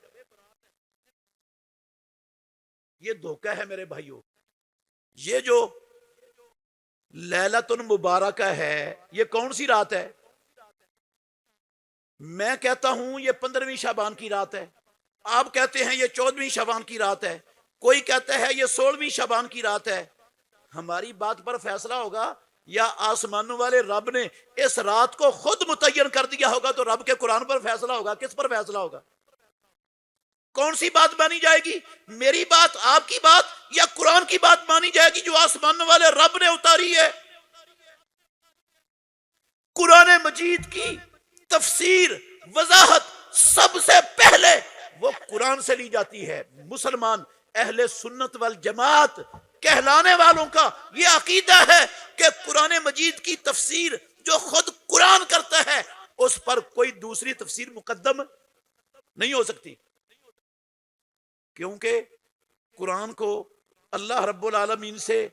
یہ دھوکہ ہے میرے بھائیوں. یہ جو لیلۃ مبارکہ ہے یہ کون سی رات ہے؟ میں کہتا ہوں یہ 15ویں شعبان کی رات ہے، آپ کہتے ہیں یہ 14ویں شعبان کی رات ہے، کوئی کہتا ہے یہ 16ویں شعبان کی رات ہے. ہماری بات پر فیصلہ ہوگا یا آسمانوں والے رب نے اس رات کو خود متعین کر دیا ہوگا؟ تو رب کے قرآن پر فیصلہ ہوگا. کس پر فیصلہ ہوگا؟ کون سی بات مانی جائے گی؟ میری بات، آپ کی بات، یا قرآن کی بات مانی جائے گی جو آسمانوں والے رب نے اتاری ہے؟ قرآن مجید کی تفسیر، وضاحت سب سے پہلے وہ قرآن سے لی جاتی ہے. مسلمان اہل سنت والجماعت کہلانے والوں کا یہ عقیدہ ہے کہ قرآن مجید کی تفسیر جو خود قرآن کرتا ہے اس پر کوئی دوسری تفسیر مقدم نہیں ہو سکتی، کیونکہ قرآن کو اللہ رب العالمین سے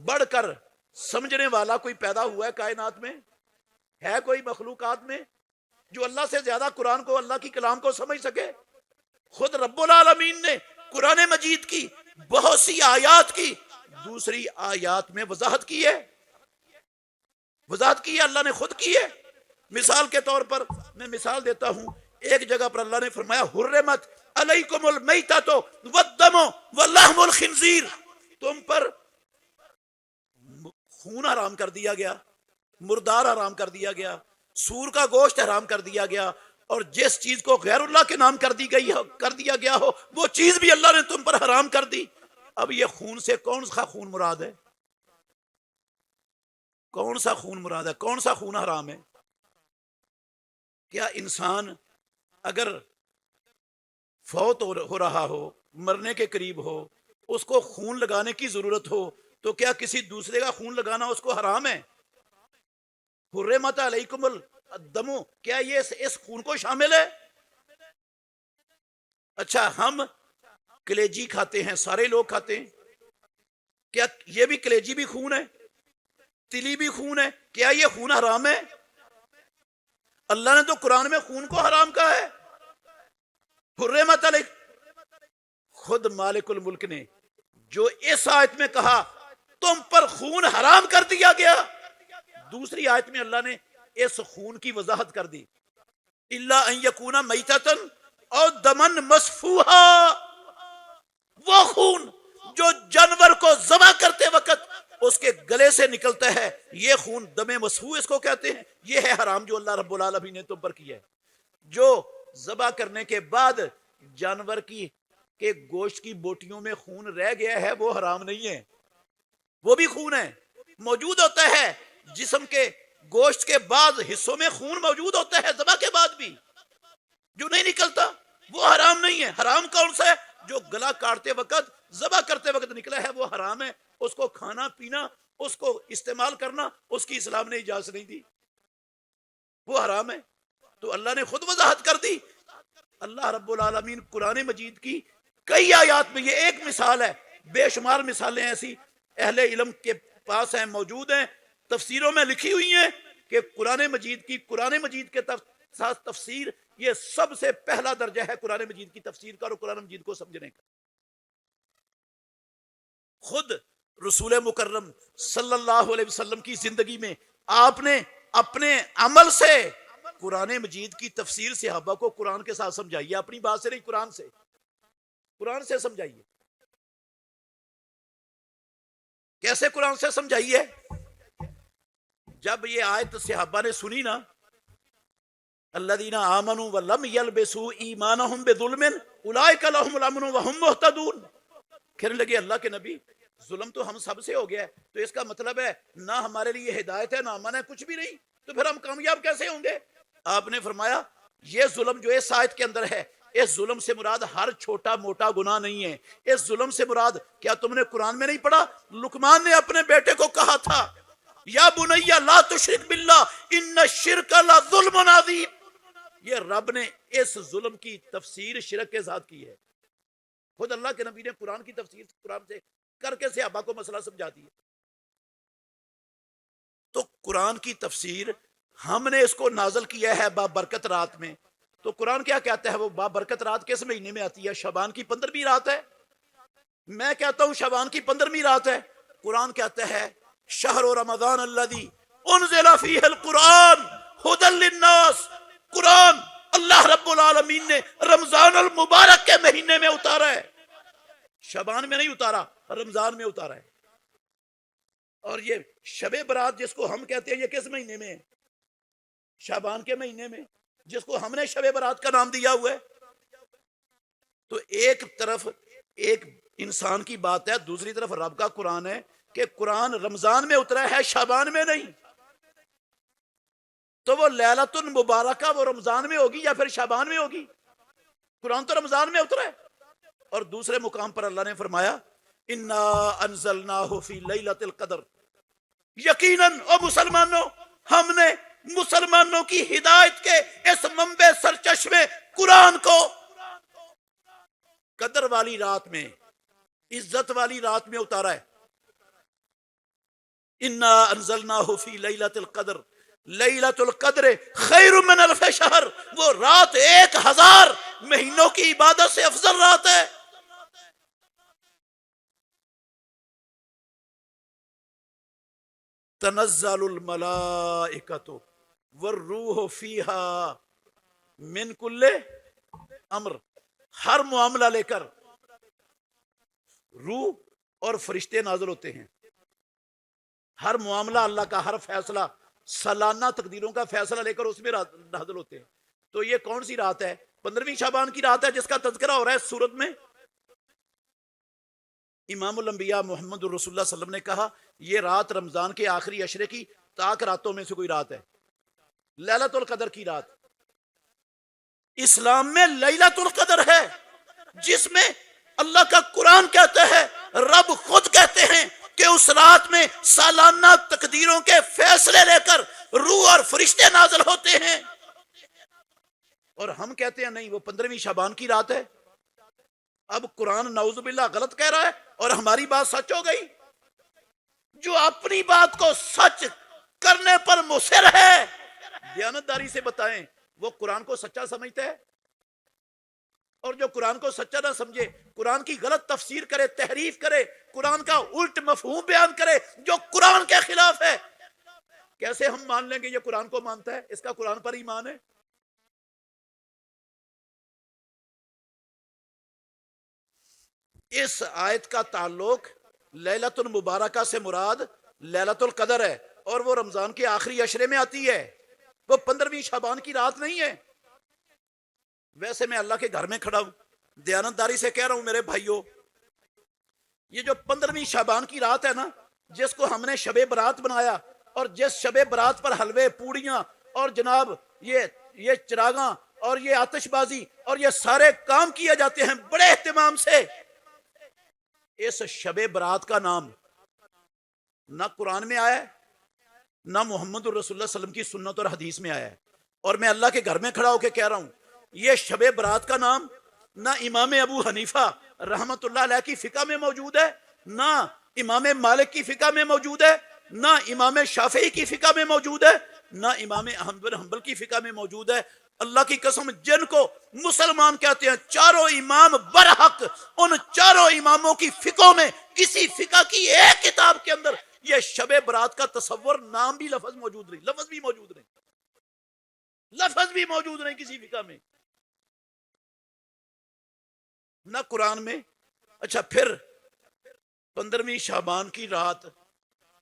بڑھ کر سمجھنے والا کوئی پیدا ہوا ہے کائنات میں؟ ہے کوئی مخلوقات میں جو اللہ سے زیادہ قرآن کو، اللہ کی کلام کو سمجھ سکے؟ خود رب العالمین نے قرآن مجید کی بہت سی آیات کی دوسری آیات میں وضاحت کی ہے. وضاحت کی ہے، اللہ نے خود کی ہے. مثال کے طور پر میں مثال دیتا ہوں. ایک جگہ پر اللہ نے فرمایا حرمت علیکم المیتۃ والدم ولحم الخنزیر، تم پر خون حرام کر دیا گیا، مردار حرام کر دیا گیا، سور کا گوشت حرام کر دیا گیا، اور جس چیز کو غیر اللہ کے نام کر دیا گیا ہو وہ چیز بھی اللہ نے تم پر حرام کر دی. اب یہ خون سے کون سا خون مراد ہے؟ کون سا خون مراد ہے؟ کون سا خون حرام ہے؟ کیا انسان اگر فوت ہو رہا ہو، مرنے کے قریب ہو، اس کو خون لگانے کی ضرورت ہو تو کیا کسی دوسرے کا خون لگانا اس کو حرام ہے؟ حرمت علیکم الدم، کیا یہ اس خون کو شامل ہے؟ اچھا ہم کلیجی کھاتے ہیں، سارے لوگ کھاتے ہیں، کیا یہ بھی کلیجی بھی خون ہے؟ تلی بھی خون ہے، کیا یہ خون حرام ہے؟ اللہ نے تو قرآن میں خون کو حرام کہا ہے. حرمت علیکم، خود مالک الملک نے جو اس آیت میں کہا تم پر خون حرام کر دیا گیا، دوسری آیت میں اللہ نے اس خون کی وضاحت کر دی. الا ان یکون میتۃ او دمن مسفوحا، وہ خون جو جانور کو ذبح کرتے وقت اس کے گلے سے نکلتا ہے، یہ خون دم مسفوح اس کو کہتے ہیں. یہ ہے حرام جو اللہ رب العالمین نے تم پر کیا ہے. جو ذبح کرنے کے بعد جانور کی کے گوشت کی بوٹیوں میں خون رہ گیا ہے وہ حرام نہیں ہے، وہ بھی خون ہے، موجود ہوتا ہے. جسم کے گوشت کے بعض حصوں میں خون موجود ہوتا ہے ذبح کے بعد بھی، جو نہیں نکلتا وہ حرام نہیں ہے. حرام کون سا ہے؟ جو گلا کاٹتے وقت، ذبح کرتے وقت نکلا ہے وہ حرام ہے. اس کو کھانا پینا، اس کو استعمال کرنا اس کی اسلام نے اجازت نہیں دی، وہ حرام ہے. تو اللہ نے خود وضاحت کر دی. اللہ رب العالمین قرآن مجید کی کئی آیات میں، یہ ایک مثال ہے، بے شمار مثالیں ایسی اہل علم کے پاس ہیں، موجود ہیں، تفسیروں میں لکھی ہوئی ہیں کہ قرآن مجید کے ساتھ تفسیر یہ سب سے پہلا درجہ ہے قرآن مجید کی تفسیر کا اور قرآن مجید کو سمجھنے کا. خود رسول مکرم صلی اللہ علیہ وسلم کی زندگی میں آپ نے اپنے عمل سے قرآن مجید کی تفسیر صحابہ کو قرآن کے ساتھ سمجھائیے، اپنی بات سے نہیں، قرآن سے سمجھائیے. کیسے قرآن سے سمجھائیے؟ جب یہ آیت صحابہ نے سنی نا، الذین آمنوا ولم یلبسوا ایمانہم بظلم اولئک لہم الامن وہم مہتدون، کہنے لگے اللہ کے نبی ظلم تو ہم سب سے ہو گیا ہے، تو اس کا مطلب ہے نہ ہمارے لیے ہدایت ہے نہ امن ہے، کچھ بھی نہیں، تو پھر ہم کامیاب کیسے ہوں گے؟ آپ نے فرمایا یہ ظلم جو اس آیت کے اندر ہے، اس ظلم سے مراد ہر چھوٹا موٹا گناہ نہیں ہے. اس ظلم سے مراد، کیا تم نے قرآن میں نہیں پڑھا؟ لقمان نے اپنے بیٹے کو کہا تھا یا بنی لا تشرک باللہ ان الشرک لظلم عظیم. یہ رب نے اس ظلم کی تفسیر شرک کے ساتھ کی ہے. خود اللہ کے نبی نے قرآن کی تفسیر قرآن سے کر کے صحابہ کو مسئلہ سمجھا دیا. تو قرآن کی تفسیر ہم نے اس کو نازل کیا ہے بابرکت رات میں. تو قرآن کیا کہتا ہے؟ وہ بابرکت رات کس مہینے میں آتی ہے؟ شعبان کی 15ویں رات ہے. میں کہتا ہوں شعبان کی 15ویں رات ہے. قرآن کہتا ہے شہر رمضان الذی انزل فیہ القرآن ھدی للناس. قرآن اللہ رب العالمین نے رمضان المبارک کے مہینے میں اتارا ہے. شعبان میں نہیں اتارا، رمضان میں اتارا ہے. اور یہ شب برات جس کو ہم کہتے ہیں، یہ کس مہینے میں ہے؟ شعبان کے مہینے میں، جس کو ہم نے شب برات کا نام دیا ہوا ہے. تو ایک طرف ایک انسان کی بات ہے، دوسری طرف رب کا قرآن ہے کہ قرآن رمضان میں اترا ہے، شعبان میں نہیں. تو وہ لیلۃ المبارکہ وہ رمضان میں ہوگی یا پھر شعبان میں ہوگی؟ قرآن تو رمضان میں اترا ہے. اور دوسرے مقام پر اللہ نے فرمایا انا انزلناہ فی لیلۃ القدر. یقیناً او مسلمانوں، ہم نے مسلمانوں کی ہدایت کے اس منبع سرچشمے قرآن کو قدر والی رات میں، عزت والی رات میں اتارا ہے. انا انزلناہ فی لیلۃ القدر. لیلۃ القدر خیر من الف شہر. وہ رات 1000 مہینوں کی عبادت سے افضل رات ہے. تنزل الملائکۃ والروح فیہا من کل امر. ہر معاملہ لے کر روح اور فرشتے نازل ہوتے ہیں. ہر معاملہ اللہ کا، ہر فیصلہ سالانہ تقدیروں کا فیصلہ لے کر اس میں نازل ہوتے ہیں. تو یہ کون سی رات ہے؟ 15ویں شعبان کی رات ہے جس کا تذکرہ ہو رہا ہے اس سورت میں. امام الانبیاء محمد الرسول اللہ صلی اللہ علیہ وسلم نے کہا یہ رات رمضان کے آخری عشرے کی طاق راتوں میں سے کوئی رات ہے، لیلۃ القدر کی رات. اسلام میں لیلۃ القدر ہے جس میں اللہ کا قرآن کہتا ہے، رب خود کہتے ہیں کہ اس رات میں سالانہ تقدیروں کے فیصلے لے کر روح اور فرشتے نازل ہوتے ہیں. اور ہم کہتے ہیں نہیں وہ 15ویں شعبان کی رات ہے. اب قرآن نعوذ باللہ غلط کہہ رہا ہے اور ہماری بات سچ ہو گئی. جو اپنی بات کو سچ کرنے پر مصر ہے، دیانتداری سے بتائیں وہ قرآن کو سچا سمجھتا ہے؟ اور جو قرآن کو سچا نہ سمجھے، قرآن کی غلط تفسیر کرے، تحریف کرے، قرآن کا الٹ مفہوم بیان کرے جو قرآن کے خلاف ہے، کیسے ہم مان لیں گے یہ قرآن کو مانتا ہے، اس کا قرآن پر ایمان ہے؟ اس آیت کا تعلق لیلۃ المبارکہ سے مراد لیلۃ القدر ہے اور وہ رمضان کے آخری عشرے میں آتی ہے، وہ 15ویں شعبان کی رات نہیں ہے. ویسے میں اللہ کے گھر میں کھڑا ہوں، دیانتداری سے کہہ رہا ہوں میرے بھائیوں، یہ جو 15ویں شعبان کی رات ہے نا، جس کو ہم نے شب برات بنایا، اور جس شب برات پر حلوے پوڑیاں اور جناب یہ چراغاں اور یہ آتش بازی اور یہ سارے کام کیے جاتے ہیں بڑے اہتمام سے، اس شب برات کا نام نہ قرآن میں آیا ہے نہ محمد الرسول اللہ صلی اللہ علیہ وسلم کی سنت اور حدیث میں آیا ہے. اور میں اللہ کے گھر میں کھڑا ہو کے کہہ رہا ہوں یہ شب برات کا نام نہ امام ابو حنیفہ رحمت اللہ علیہ کی فقہ میں موجود ہے، نہ امام مالک کی فقہ میں موجود ہے، نہ امام شافعی کی فقہ میں موجود ہے، نہ امام احمد بن حنبل کی فقہ میں موجود ہے. اللہ کی قسم جن کو مسلمان کہتے ہیں چاروں امام برحق، ان چاروں اماموں کی فقہوں میں کسی فقہ کی ایک کتاب کے اندر یہ شب برات کا تصور نام بھی لفظ موجود نہیں، لفظ بھی موجود نہیں، لفظ بھی موجود نہیں کسی فقہ میں، نہ قرآن میں. اچھا پھر 15ویں شعبان کی رات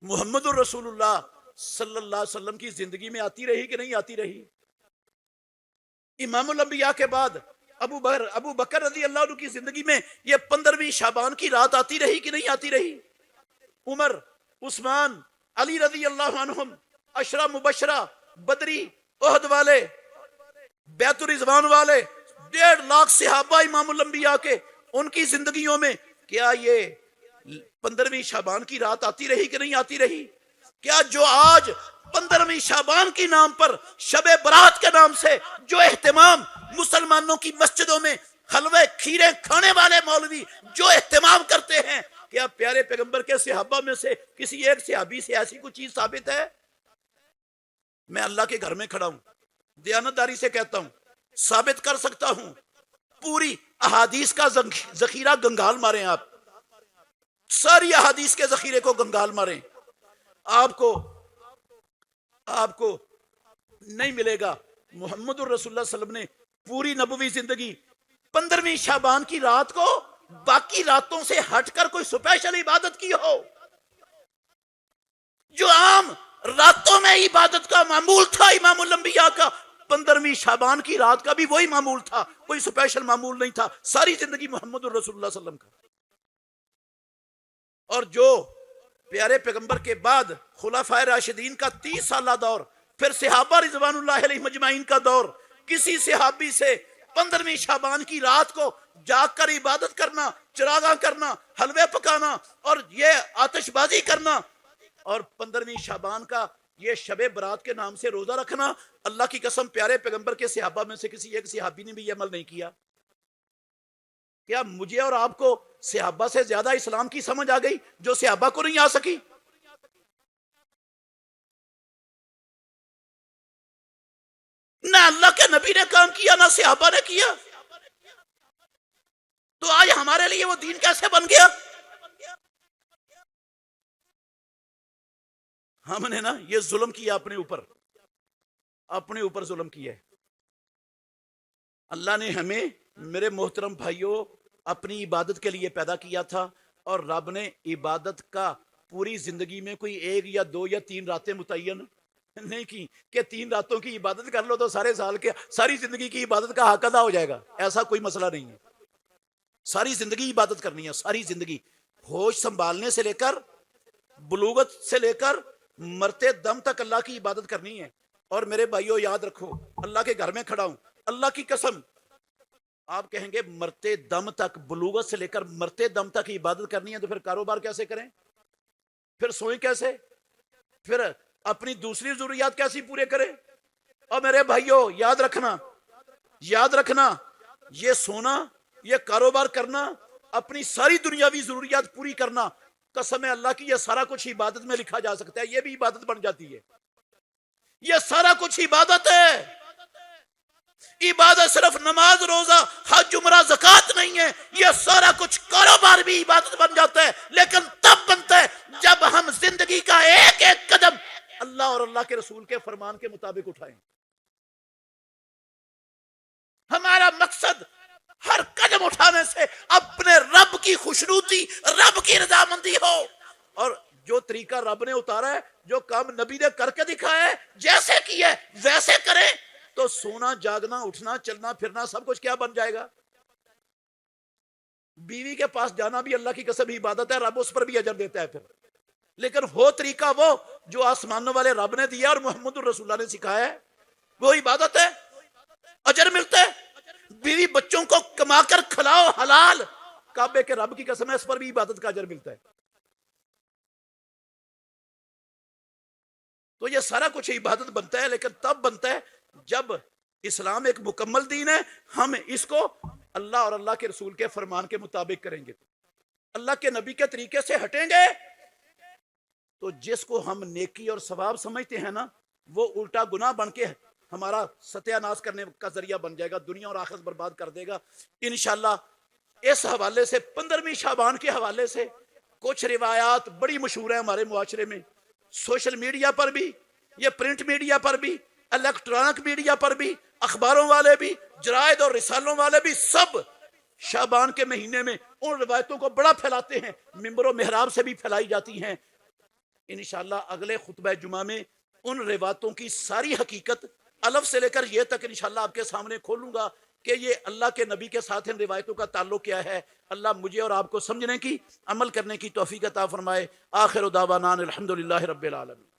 محمد الرسول اللہ صلی اللہ علیہ وسلم کی زندگی میں آتی رہی کہ نہیں آتی رہی؟ امام الانبیاء کے بعد ابو بکر رضی اللہ عنہ کی زندگی میں یہ 15ویں شعبان کی رات آتی رہی کہ نہیں آتی رہی؟ عمر، عثمان، علی رضی اللہ عنہم، عشرہ مبشرہ، بدری، احد والے، بیت الرضوان والے 1.5 لاکھ صحابہ امام الانبیاء کے، ان کی زندگیوں میں کیا یہ 15ویں شعبان کی رات آتی رہی کہ نہیں آتی رہی؟ کیا جو آج 15ویں شعبان کی نام پر شب برات کے نام سے جو اہتمام مسلمانوں کی مسجدوں میں حلوے کھیرے کھانے والے مولوی جو اہتمام کرتے ہیں، کیا پیارے پیغمبر کے صحابہ میں سے کسی ایک صحابی سے ایسی کوئی چیز ثابت ہے؟ میں اللہ کے گھر میں کھڑا ہوں، دیانتداری سے کہتا ہوں، ثابت کر سکتا ہوں، پوری احادیث کا ذخیرہ گنگال ماریں، آپ ساری احادیث کے ذخیرے کو گنگال ماریں، آپ کو نہیں ملے گا محمد الرسول اللہ صلی اللہ علیہ وسلم نے پوری نبوی زندگی 15ویں شعبان کی رات کو باقی راتوں سے ہٹ کر کوئی سپیشل عبادت کی ہو۔ جو عام راتوں میں عبادت کا معمول تھا امام الانبیاء کا، 15ویں شعبان کی رات کا بھی وہی معمول تھا، کوئی سپیشل معمول نہیں تھا، ساری زندگی محمد الرسول اللہ صلی اللہ علیہ وسلم کا۔ اور جو پیارے پیغمبر کے بعد خلفائے راشدین کا 30 سالہ دور، پھر صحابہ رضوان اللہ علیہ مجمعین کا دور، کسی صحابی سے 15ویں شعبان کی رات کو جاگ کر عبادت کرنا، چراغاں کرنا، حلوے پکانا اور یہ آتش بازی کرنا، اور 15ویں شعبان کا یہ شب برات کے نام سے روزہ رکھنا، اللہ کی قسم پیارے پیغمبر کے صحابہ میں سے کسی ایک صحابی نے بھی یہ عمل نہیں کیا۔ کیا مجھے اور آپ کو صحابہ سے زیادہ اسلام کی سمجھ آ گئی جو صحابہ کو نہیں آ سکی؟ نہ اللہ کے نبی نے کام کیا، نہ صحابہ نے کیا، تو آج ہمارے لیے وہ دین کیسے بن گیا؟ ہم نے نا یہ ظلم کیا اپنے اوپر ظلم کیا ہے۔ اللہ نے ہمیں میرے محترم بھائیوں اپنی عبادت کے لیے پیدا کیا تھا، اور رب نے عبادت کا پوری زندگی میں کوئی 1 یا 2 یا 3 راتیں متعین نہیں کی کہ 3 راتوں کی عبادت کر لو تو سارے سال کے ساری زندگی کی عبادت کا حق ادا ہو جائے گا، ایسا کوئی مسئلہ نہیں ہے۔ ساری زندگی عبادت کرنی ہے، ساری زندگی، ہوش سنبھالنے سے لے کر بلوغت سے لے کر مرتے دم تک اللہ کی عبادت کرنی ہے۔ اور میرے بھائیوں یاد رکھو، اللہ کے گھر میں کھڑا ہوں، اللہ کی قسم، آپ کہیں گے مرتے دم تک، بلوغت سے لے کر مرتے دم تک عبادت کرنی ہے تو پھر کاروبار کیسے کریں؟ پھر سوئیں کیسے؟ پھر اپنی دوسری ضروریات کیسی پورے کریں؟ اور میرے بھائیوں یاد رکھنا، یہ سونا، یہ کاروبار کرنا، اپنی ساری دنیاوی ضروریات پوری کرنا، قسم اللہ کی یہ سارا کچھ عبادت میں لکھا جا سکتا ہے، یہ بھی عبادت بن جاتی ہے، یہ سارا کچھ عبادت ہے۔ عبادت صرف نماز، روزہ، حج، عمرہ، زکوٰۃ نہیں ہے، یہ سارا کچھ کاروبار بھی عبادت بن جاتا ہے، لیکن تب بنتا ہے جب ہم زندگی کا ایک ایک قدم اللہ اور اللہ کے رسول کے فرمان کے مطابق اٹھائیں۔ ہمارا مقصد ہر قدم اٹھانے سے اپنے رب کی خوشنودی، رب کی رضامندی ہو، اور جو طریقہ رب نے اتارا ہے، جو کام نبی نے کر کے دکھایا ہے، جیسے کیا ہے ویسے کریں تو سونا، جاگنا، اٹھنا، چلنا پھرنا سب کچھ کیا بن جائے گا؟ بیوی کے پاس جانا بھی اللہ کی قسم عبادت ہے، رب اس پر بھی اجر دیتا ہے پھر، لیکن ہو طریقہ وہ جو آسمانوں والے رب نے دیا اور محمد الرسول اللہ نے سکھایا ہے، وہ عبادت ہے، اجر ملتا ہے۔ بیوی بچوں کو کما کر کھلاؤ حلال، کعبے کے رب کی قسم ہے، اس پر بھی عبادت کا اجر ملتا ہے۔ تو یہ سارا کچھ عبادت بنتا ہے، لیکن تب بنتا ہے جب اسلام ایک مکمل دین ہے، ہم اس کو اللہ اور اللہ کے رسول کے فرمان کے مطابق کریں گے، اللہ کے نبی کے طریقے سے ہٹیں گے تو جس کو ہم نیکی اور ثواب سمجھتے ہیں نا، وہ الٹا گناہ بن کے ہمارا ستیہ ناش کرنے کا ذریعہ بن جائے گا، دنیا اور آخرت برباد کر دے گا۔ انشاءاللہ اس حوالے سے 15ویں شعبان کے حوالے سے کچھ روایات بڑی مشہور ہیں ہمارے معاشرے میں، سوشل میڈیا پر بھی، یہ پرنٹ میڈیا پر بھی، الیکٹرانک میڈیا پر بھی، اخباروں والے بھی، جرائد اور رسالوں والے بھی، سب شعبان کے مہینے میں ان روایتوں کو بڑا پھیلاتے ہیں، ممبر و محراب سے بھی پھیلائی جاتی ہیں۔ انشاءاللہ اگلے خطبہ جمعہ میں ان روایتوں کی ساری حقیقت الف سے لے کر یہ تک انشاءاللہ آپ کے سامنے کھولوں گا کہ یہ اللہ کے نبی کے ساتھ ان روایتوں کا تعلق کیا ہے۔ اللہ مجھے اور آپ کو سمجھنے کی، عمل کرنے کی توفیق عطا فرمائے۔ آخر دعوانا الحمدللہ رب العالمین۔